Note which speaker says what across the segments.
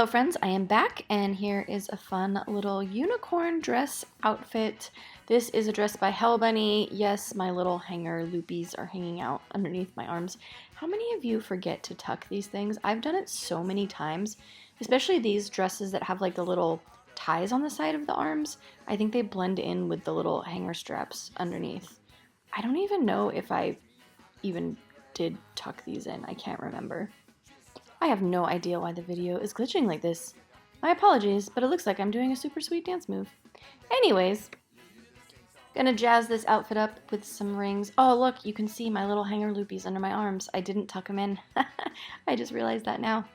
Speaker 1: Hello friends, I am back and here is a fun little unicorn dress outfit. This is a dress by Hell Bunny. Yes, my little hanger loopies are hanging out underneath my arms. How many of you forget to tuck these things? I've done it so many times, especially these dresses that have like the little ties on the side of the arms. I think they blend in with the little hanger straps underneath. I don't even know if I even did tuck these in. I can't remember. I have no idea why the video is glitching like this. My apologies, but it looks like I'm doing a super sweet dance move. Anyways, gonna jazz this outfit up with some rings. Oh, look, you can see my little hanger loopies under my arms. I didn't tuck them in. I just realized that now.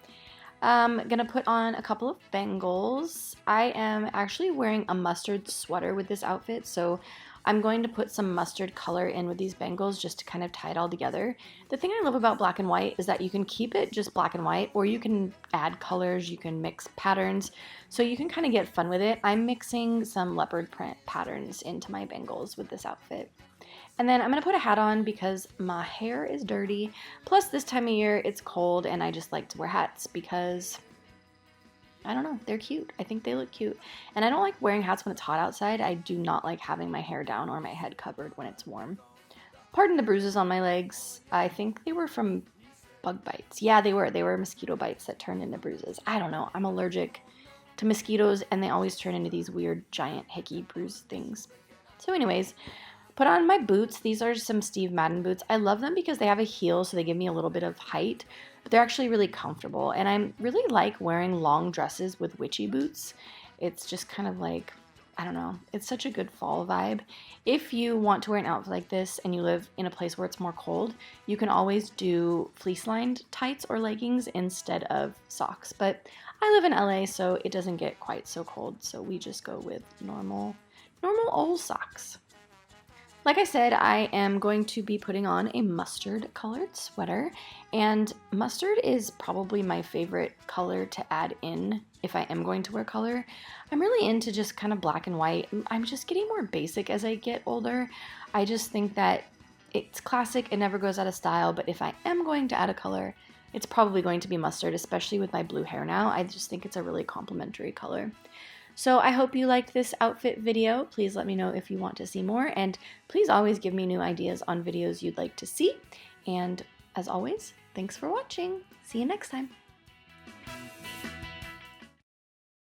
Speaker 1: Gonna put on a couple of bangles. I am actually wearing a mustard sweater with this outfit, so I'm going to put some mustard color in with these bangles just to kind of tie it all together. The thing I love about black and white is that you can keep it just black and white, or you can add colors, you can mix patterns, so you can kind of get fun with it. I'm mixing some leopard print patterns into my bangles with this outfit. And then I'm going to put a hat on because my hair is dirty. Plus this time of year it's cold and I just like to wear hats because, I don't know, they're cute. I think they look cute. And I don't like wearing hats when it's hot outside. I do not like having my hair down or my head covered when it's warm. Pardon the bruises on my legs. I think they were from bug bites. Yeah, they were. They were mosquito bites that turned into bruises. I don't know. I'm allergic to mosquitoes and they always turn into these weird giant hickey bruise things. So anyways, put on my boots. These are some Steve Madden boots. I love them because they have a heel, so they give me a little bit of height, but they're actually really comfortable. And I really like wearing long dresses with witchy boots. It's just kind of like, I don't know, it's such a good fall vibe. If you want to wear an outfit like this and you live in a place where it's more cold, you can always do fleece-lined tights or leggings instead of socks. But I live in LA, so it doesn't get quite so cold, so we just go with normal old socks. Like I said, I am going to be putting on a mustard colored sweater, and mustard is probably my favorite color to add in if I am going to wear color. I'm really into just kind of black and white. I'm just getting more basic as I get older. I just think that it's classic, it never goes out of style, but if I am going to add a color, it's probably going to be mustard, especially with my blue hair now. I just think it's a really complimentary color. So I hope you liked this outfit video. Please let me know if you want to see more, and please always give me new ideas on videos you'd like to see. And as always, thanks for watching. See you next time.